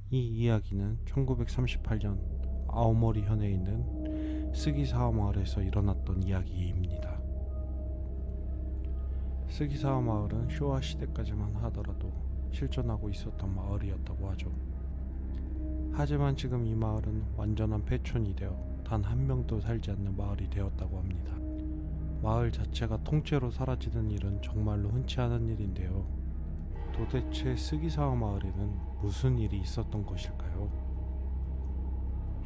이 이야기는 1938년 아오모리 현에 있는 스기사와 마을에서 일어났던 이야기입니다. 스기사와 마을은 쇼와 시대까지만 하더라도 실존하고 있었던 마을이었다고 하죠. 하지만 지금 이 마을은 완전한 폐촌이 되어 단 한 명도 살지 않는 마을이 되었다고 합니다. 마을 자체가 통째로 사라지는 일은 정말로 흔치 않은 일인데요. 도대체 스기사와 마을에는 무슨 일이 있었던 것일까요?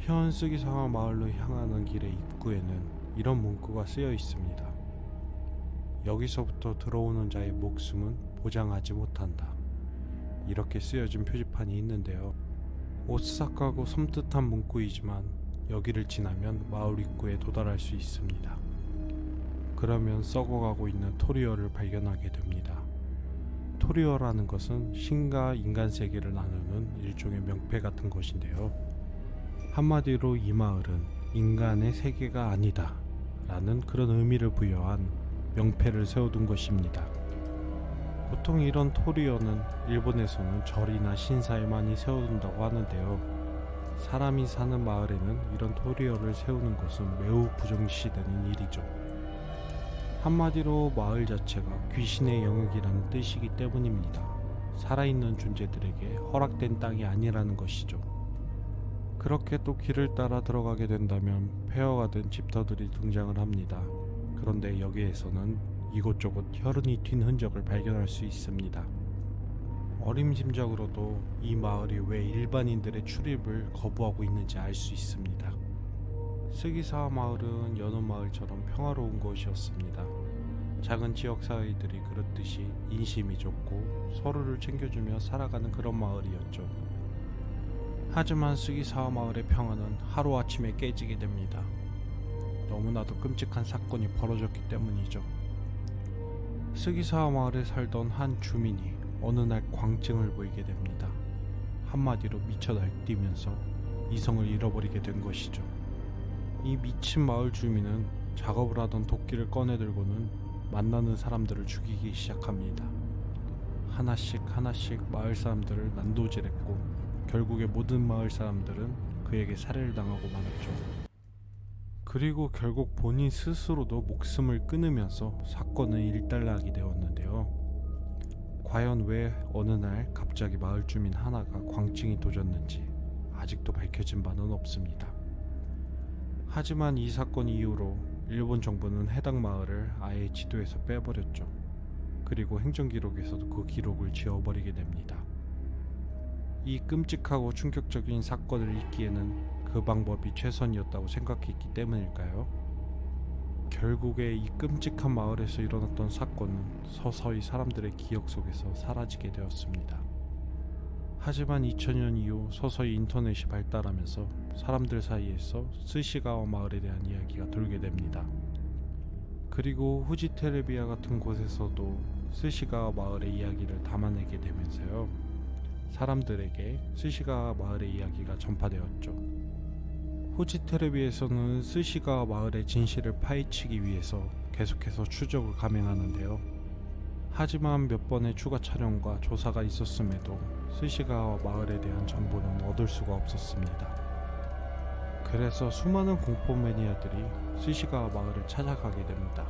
현 스기사와 마을로 향하는 길의 입구에는 이런 문구가 쓰여 있습니다. 여기서부터 들어오는 자의 목숨은 보장하지 못한다. 이렇게 쓰여진 표지판이 있는데요. 오싹하고 섬뜩한 문구이지만 여기를 지나면 마을 입구에 도달할 수 있습니다. 그러면 썩어가고 있는 토리어를 발견하게 됩니다. 토리어라는 것은 신과 인간 세계를 나누는 일종의 명패 같은 것인데요. 한마디로 이 마을은 인간의 세계가 아니다 라는 그런 의미를 부여한 명패를 세워둔 것입니다. 보통 이런 토리어는 일본에서는 절이나 신사에 많이 세워둔다고 하는데요. 사람이 사는 마을에는 이런 토리어를 세우는 것은 매우 부정시되는 일이죠. 한마디로 마을 자체가 귀신의 영역이라는 뜻이기 때문입니다. 살아있는 존재들에게 허락된 땅이 아니라는 것이죠. 그렇게 또 길을 따라 들어가게 된다면 폐허가 된 집터들이 등장을 합니다. 그런데 여기에서는 이곳저곳 혈흔이 튄 흔적을 발견할 수 있습니다. 어림짐작으로도 이 마을이 왜 일반인들의 출입을 거부하고 있는지 알 수 있습니다. 스기사 마을은 여느 마을처럼 평화로운 곳이었습니다. 작은 지역 사회들이 그렇듯이 인심이 좋고 서로를 챙겨주며 살아가는 그런 마을이었죠. 하지만 스기사 마을의 평화는 하루아침에 깨지게 됩니다. 너무나도 끔찍한 사건이 벌어졌기 때문이죠. 스기사 마을에 살던 한 주민이 어느 날 광증을 보이게 됩니다. 한마디로 미쳐 날뛰면서 이성을 잃어버리게 된 것이죠. 이 미친 마을 주민은 작업을 하던 도끼를 꺼내들고는 만나는 사람들을 죽이기 시작합니다. 하나씩 마을 사람들을 난도질했고 결국에 모든 마을 사람들은 그에게 살해를 당하고 말았죠. 그리고 결국 본인 스스로도 목숨을 끊으면서 사건은 일단락이 되었는데요. 과연 왜 어느 날 갑자기 마을 주민 하나가 광증이 도졌는지 아직도 밝혀진 바는 없습니다. 하지만 이 사건 이후로 일본 정부는 해당 마을을 아예 지도에서 빼버렸죠. 그리고 행정기록에서도 그 기록을 지워버리게 됩니다. 이 끔찍하고 충격적인 사건을 잊기에는 그 방법이 최선이었다고 생각했기 때문일까요? 결국에 이 끔찍한 마을에서 일어났던 사건은 서서히 사람들의 기억 속에서 사라지게 되었습니다. 하지만 2000년 이후 서서히 인터넷이 발달하면서 사람들 사이에서 스시가와 마을에 대한 이야기가 돌게 됩니다. 그리고 후지 테레비아 같은 곳에서도 스시가와 마을의 이야기를 담아내게 되면서요. 사람들에게 스시가와 마을의 이야기가 전파되었죠. 후지 텔레비에서는 스시가와 마을의 진실을 파헤치기 위해서 계속해서 추적을 감행하는데요. 하지만 몇 번의 추가 촬영과 조사가 있었음에도 스시가와 마을에 대한 정보는 얻을 수가 없었습니다. 그래서 수많은 공포 매니아들이 스시가와 마을을 찾아가게 됩니다.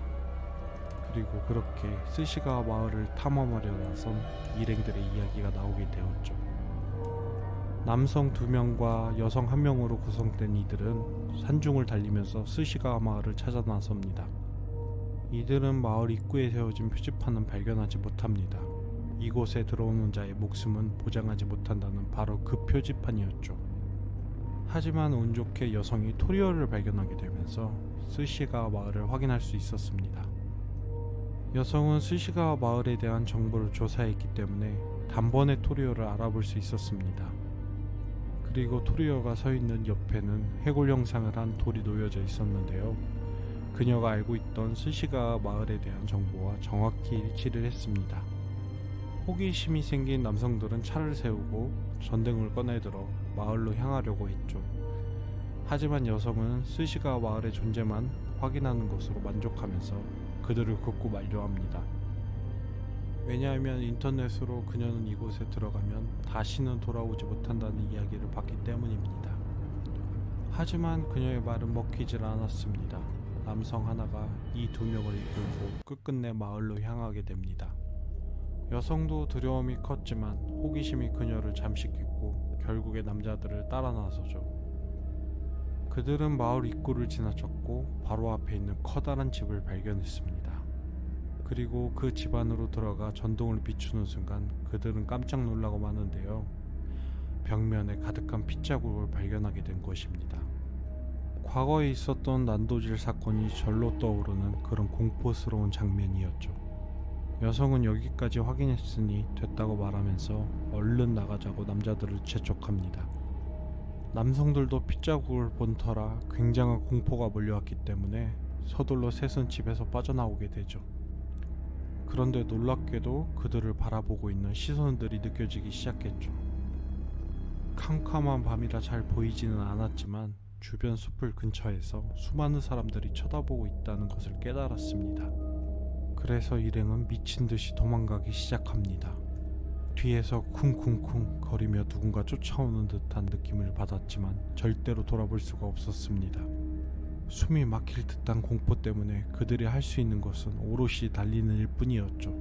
그리고 그렇게 스시가와 마을을 탐험하려 나선 일행들의 이야기가 나오게 되었죠. 남성 2명과 여성 1명으로 구성된 이들은 산중을 달리면서 스시가와 마을을 찾아 나섭니다. 이들은 마을 입구에 세워진 표지판은 발견하지 못합니다. 이곳에 들어오는 자의 목숨은 보장하지 못한다는 바로 그 표지판이었죠. 하지만 운 좋게 여성이 토리어를 발견하게 되면서 스시가와 마을을 확인할 수 있었습니다. 여성은 스시가와 마을에 대한 정보를 조사했기 때문에 단번에 토리어를 알아볼 수 있었습니다. 그리고 토리어가 서 있는 옆에는 해골 형상을 한 돌이 놓여져 있었는데요. 그녀가 알고 있던 스시가와 마을에 대한 정보와 정확히 일치를 했습니다. 호기심이 생긴 남성들은 차를 세우고 전등을 꺼내들어 마을로 향하려고 했죠. 하지만 여성은 스시가와 마을의 존재만 확인하는 것으로 만족하면서 그들을 걷고 말려 합니다. 왜냐하면 인터넷으로 그녀는 이곳에 들어가면 다시는 돌아오지 못한다는 이야기를 받기 때문입니다. 하지만 그녀의 말은 먹히질 않았습니다. 남성 하나가 이 두 명을 이끌고 끝끝내 마을로 향하게 됩니다. 여성도 두려움이 컸지만 호기심이 그녀를 잠식했고 결국에 남자들을 따라 나서죠. 그들은 마을 입구를 지나쳤고 바로 앞에 있는 커다란 집을 발견했습니다. 그리고 그 집 안으로 들어가 전등을 비추는 순간 그들은 깜짝 놀라고 마는데요. 벽면에 가득한 핏자국을 발견하게 된 것입니다. 과거에 있었던 난도질 사건이 절로 떠오르는 그런 공포스러운 장면이었죠. 여성은 여기까지 확인했으니 됐다고 말하면서 얼른 나가자고 남자들을 재촉합니다. 남성들도 핏자국을 본 터라 굉장한 공포가 몰려왔기 때문에 서둘러 셋은 집에서 빠져나오게 되죠. 그런데 놀랍게도 그들을 바라보고 있는 시선들이 느껴지기 시작했죠. 캄캄한 밤이라 잘 보이지는 않았지만 주변 숲을 근처에서 수많은 사람들이 쳐다보고 있다는 것을 깨달았습니다. 그래서 일행은 미친 듯이 도망가기 시작합니다. 뒤에서 쿵쿵쿵 거리며 누군가 쫓아오는 듯한 느낌을 받았지만 절대로 돌아볼 수가 없었습니다. 숨이 막힐 듯한 공포 때문에 그들이 할 수 있는 것은 오롯이 달리는 일뿐이었죠.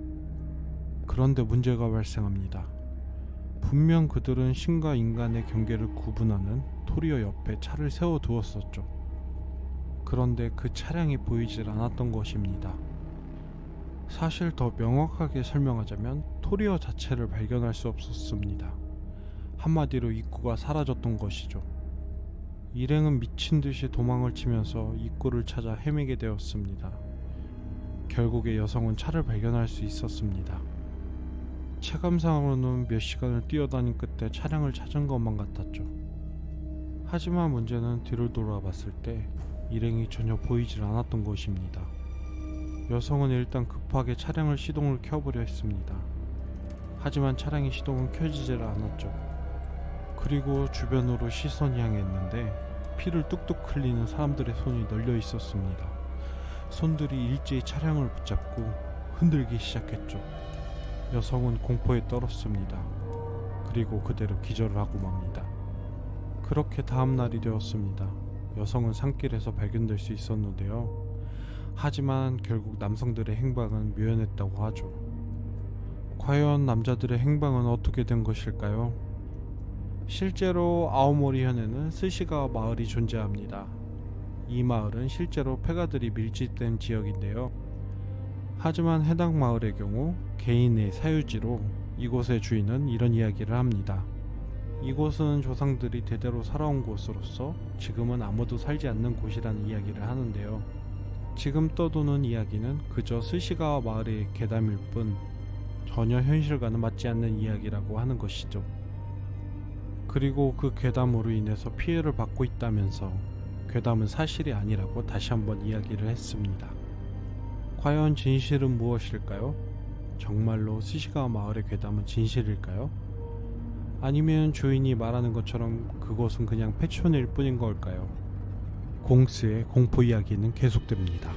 그런데 문제가 발생합니다. 분명 그들은 신과 인간의 경계를 구분하는 토리어 옆에 차를 세워두었었죠. 그런데 그 차량이 보이질 않았던 것입니다. 사실 더 명확하게 설명하자면 토리어 자체를 발견할 수 없었습니다. 한마디로 입구가 사라졌던 것이죠. 일행은 미친 듯이 도망을 치면서 입구를 찾아 헤매게 되었습니다. 결국에 여성은 차를 발견할 수 있었습니다. 체감상으로는 몇 시간을 뛰어다닌 끝에 차량을 찾은 것만 같았죠. 하지만 문제는 뒤를 돌아봤을 때 일행이 전혀 보이질 않았던 것입니다. 여성은 일단 급하게 차량을 시동을 켜보려 했습니다. 하지만 차량의 시동은 켜지질 않았죠. 그리고 주변으로 시선이 향했는데 피를 뚝뚝 흘리는 사람들의 손이 널려 있었습니다. 손들이 일제히 차량을 붙잡고 흔들기 시작했죠. 여성은 공포에 떨었습니다. 그리고 그대로 기절을 하고 맙니다. 그렇게 다음 날이 되었습니다. 여성은 산길에서 발견될 수 있었는데요. 하지만 결국 남성들의 행방은 묘연했다고 하죠. 과연 남자들의 행방은 어떻게 된 것일까요? 실제로 아오모리 현에는 스시가와 마을이 존재합니다. 이 마을은 실제로 폐가들이 밀집된 지역인데요. 하지만 해당 마을의 경우 개인의 사유지로 이곳의 주인은 이런 이야기를 합니다. 이곳은 조상들이 대대로 살아온 곳으로서 지금은 아무도 살지 않는 곳이라는 이야기를 하는데요. 지금 떠도는 이야기는 그저 스시가와 마을의 괴담일 뿐 전혀 현실과는 맞지 않는 이야기라고 하는 것이죠. 그리고 그 괴담으로 인해서 피해를 받고 있다면서 괴담은 사실이 아니라고 다시 한번 이야기를 했습니다. 과연 진실은 무엇일까요? 정말로 스시가와 마을의 괴담은 진실일까요? 아니면 주인이 말하는 것처럼 그곳은 그냥 패션일 뿐인 걸까요? 공스의 공포 이야기는 계속됩니다.